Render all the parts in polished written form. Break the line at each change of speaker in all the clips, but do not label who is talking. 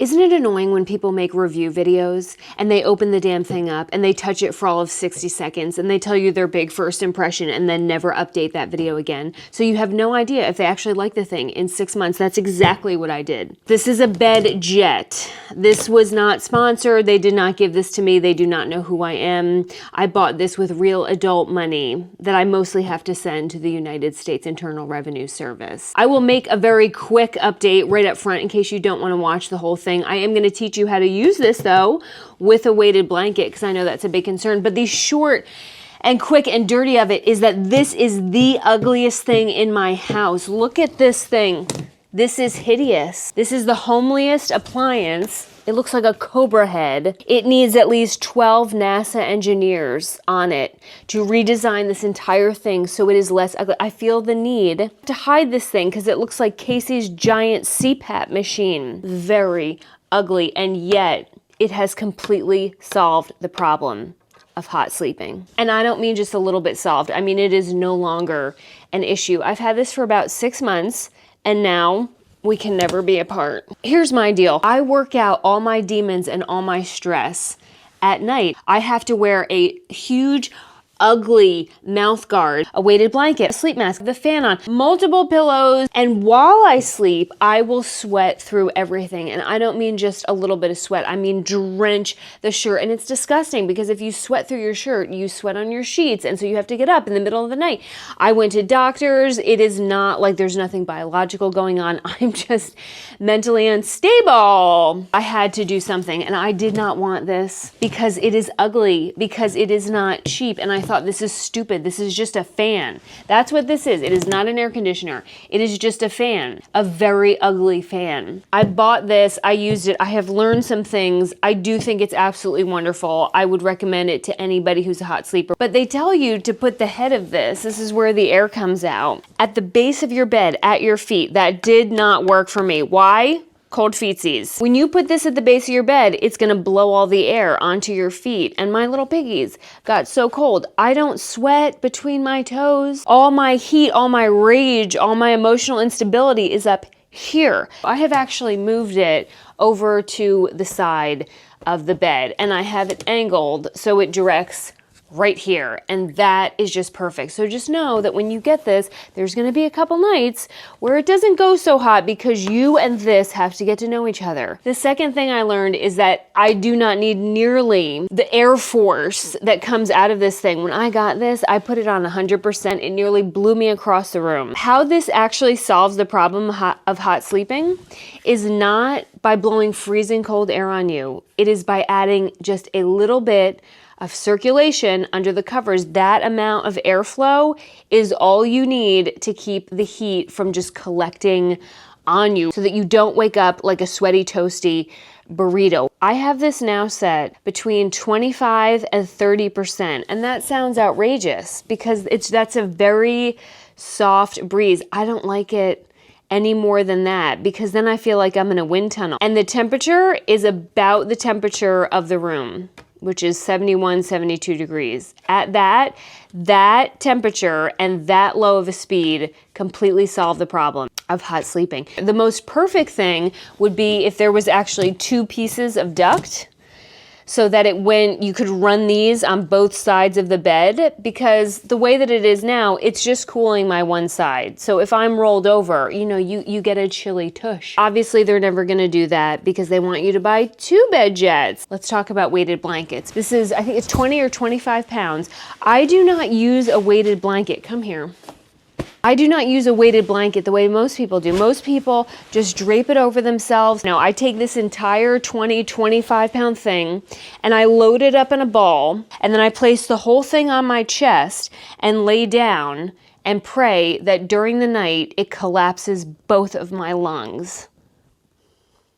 Isn't it annoying when people make review videos and they open the damn thing up and they touch it for all of 60 seconds and they tell you their big first impression and then never update that video again? So you have no idea if they actually like the thing in 6 months. That's exactly what I did. This is a BEDJET. This was not sponsored. They did not give this to me. They do not know who I am. I bought this with real adult money that I mostly have to send to the United States Internal Revenue Service. I will make a very quick update right up front in case you don't want to watch the whole thing. I am going to teach you how to use this though with a weighted blanket because I know that's a big concern. But the short and quick and dirty of it is that this is the ugliest thing in my house. Look at this thing. This is hideous. This is the homeliest appliance. It looks like a cobra head. It needs at least 12 NASA engineers on it to redesign this entire thing so it is less ugly. I feel the need to hide this thing because it looks like Casey's giant CPAP machine. Very ugly, and yet it has completely solved the problem of hot sleeping. And I don't mean just a little bit solved. I mean, it is no longer an issue. I've had this for about 6 months, and now we can never be apart. Here's my deal. I work out all my demons and all my stress at night. I have to wear a huge, ugly mouth guard, a weighted blanket, a sleep mask, the fan on, multiple pillows. And while I sleep, I will sweat through everything. And I don't mean just a little bit of sweat. I mean drench the shirt. And it's disgusting because if you sweat through your shirt, you sweat on your sheets. And so you have to get up in the middle of the night. I went to doctors. It is not like there's nothing biological going on. I'm just mentally unstable. I had to do something, and I did not want this because it is ugly, because it is not cheap. And I thought, this is stupid. This is just a fan. That's what this is. It is not an air conditioner. It is just a fan, a very ugly fan. I bought this. I used it. I have learned some things. I do think it's absolutely wonderful. I would recommend it to anybody who's a hot sleeper. But they tell you to put the head of this is where the air comes out, at the base of your bed, at your feet. That did not work for me. Why? Cold feetsies. When you put this at the base of your bed, it's gonna blow all the air onto your feet. And my little piggies got so cold. I don't sweat between my toes. All my heat, all my rage, all my emotional instability is up here. I have actually moved it over to the side of the bed, and I have it angled so it directs right here, and that is just perfect. So just know that when you get this, there's going to be a couple nights where it doesn't go so hot because you and this have to get to know each other. The second thing I learned is that I do not need nearly the air force that comes out of this thing. When I got this, I put it on 100%. It nearly blew me across the room. How this actually solves the problem of hot sleeping is not by blowing freezing cold air on you. It is by adding just a little bit of circulation under the covers. That amount of airflow is all you need to keep the heat from just collecting on you so that you don't wake up like a sweaty, toasty burrito. I have this now set between 25 and 30%, and that sounds outrageous because that's a very soft breeze. I don't like it any more than that because then I feel like I'm in a wind tunnel. And the temperature is about the temperature of the room, which is 71, 72 degrees. At that temperature and that low of a speed completely solve the problem of hot sleeping. The most perfect thing would be if there was actually 2 pieces of duct so that you could run these on both sides of the bed, because the way that it is now, it's just cooling my one side. So if I'm rolled over, you get a chilly tush. Obviously, they're never gonna do that because they want you to buy 2 BEDJETs. Let's talk about weighted blankets. This is, I think it's 20 or 25 pounds. I do not use a weighted blanket. Come here. I do not use a weighted blanket the way most people do. Most people just drape it over themselves. No, I take this entire 20, 25 pound thing and I load it up in a ball, and then I place the whole thing on my chest and lay down and pray that during the night it collapses both of my lungs.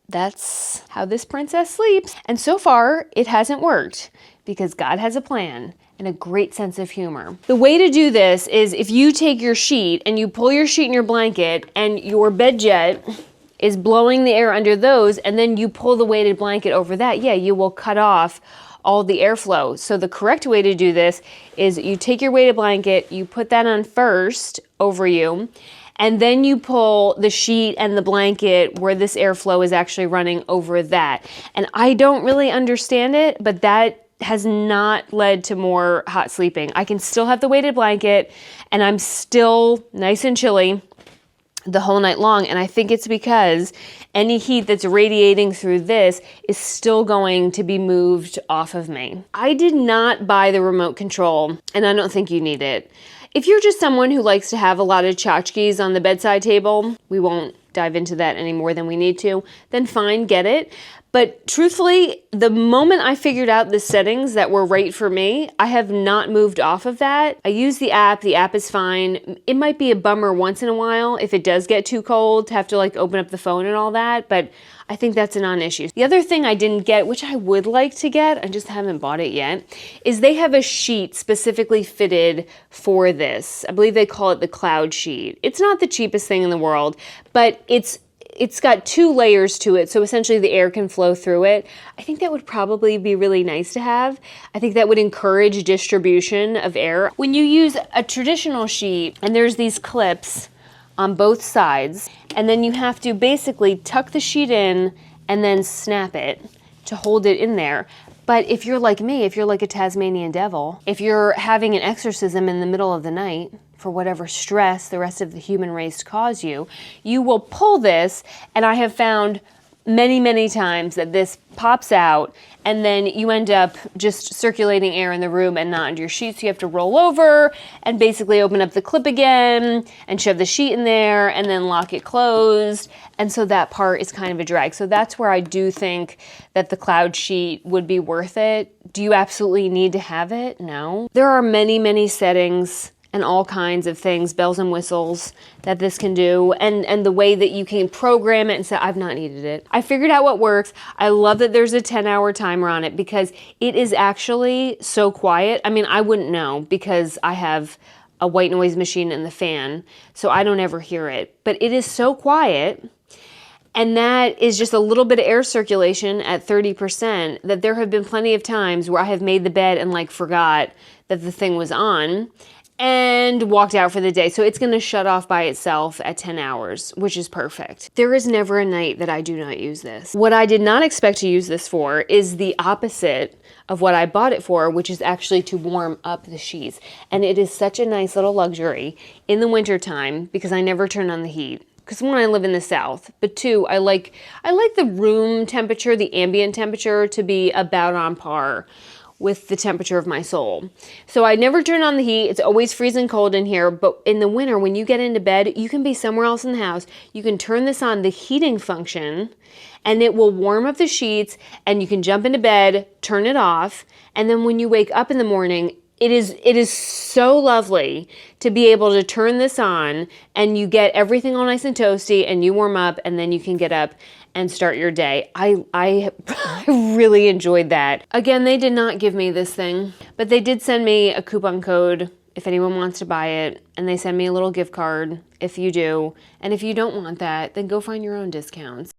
That's how this princess sleeps. And so far, it hasn't worked because God has a plan and a great sense of humor. The way to do this is if you take your sheet and you pull your sheet and your blanket and your BEDJET is blowing the air under those, and then you pull the weighted blanket over that, yeah, you will cut off all the airflow. So the correct way to do this is you take your weighted blanket, you put that on first over you, and then you pull the sheet and the blanket where this airflow is actually running over that. And I don't really understand it, but that has not led to more hot sleeping. I can still have the weighted blanket and I'm still nice and chilly the whole night long. And I think it's because any heat that's radiating through this is still going to be moved off of me. I did not buy the remote control, and I don't think you need it. If you're just someone who likes to have a lot of tchotchkes on the bedside table, we won't dive into that any more than we need to, then fine, get it. But truthfully, the moment I figured out the settings that were right for me, I have not moved off of that. I use the app is fine. It might be a bummer once in a while if it does get too cold to have to like open up the phone and all that, but I think that's a non-issue. The other thing I didn't get, which I would like to get, I just haven't bought it yet, is they have a sheet specifically fitted for this. I believe they call it the cloud sheet. It's not the cheapest thing in the world, but it's got 2 layers to it, so essentially the air can flow through it. I think that would probably be really nice to have. I think that would encourage distribution of air. When you use a traditional sheet, and there's these clips on both sides, and then you have to basically tuck the sheet in and then snap it to hold it in there. But if you're like me, if you're like a Tasmanian devil, if you're having an exorcism in the middle of the night, for whatever stress the rest of the human race cause you, you will pull this, and I have found many, many times that this pops out, and then you end up just circulating air in the room and not under your sheet, so you have to roll over and basically open up the clip again and shove the sheet in there and then lock it closed, and so that part is kind of a drag. So that's where I do think that the cloud sheet would be worth it. Do you absolutely need to have it? No. There are many, many settings and all kinds of things, bells and whistles, that this can do, and the way that you can program it and say, I've not needed it. I figured out what works. I love that there's a 10-hour timer on it because it is actually so quiet. I mean, I wouldn't know because I have a white noise machine and the fan, so I don't ever hear it. But it is so quiet, and that is just a little bit of air circulation at 30%, that there have been plenty of times where I have made the bed and like forgot that the thing was on and walked out for the day. So it's going to shut off by itself at 10 hours, which is perfect. There is never a night that I do not use this. What I did not expect to use this for is the opposite of what I bought it for, which is actually to warm up the sheets. And it is such a nice little luxury in the wintertime because I never turn on the heat. Because 1, I live in the South, but 2, I like the room temperature, the ambient temperature, to be about on par with the temperature of my soul. So I never turn on the heat. It's always freezing cold in here, but in the winter, when you get into bed, you can be somewhere else in the house. You can turn this on, the heating function, and it will warm up the sheets, and you can jump into bed, turn it off, and then when you wake up in the morning, it is so lovely to be able to turn this on, and you get everything all nice and toasty, and you warm up, and then you can get up and start your day. I really enjoyed that. Again, they did not give me this thing, but they did send me a coupon code if anyone wants to buy it, and they send me a little gift card if you do. And if you don't want that, then go find your own discounts.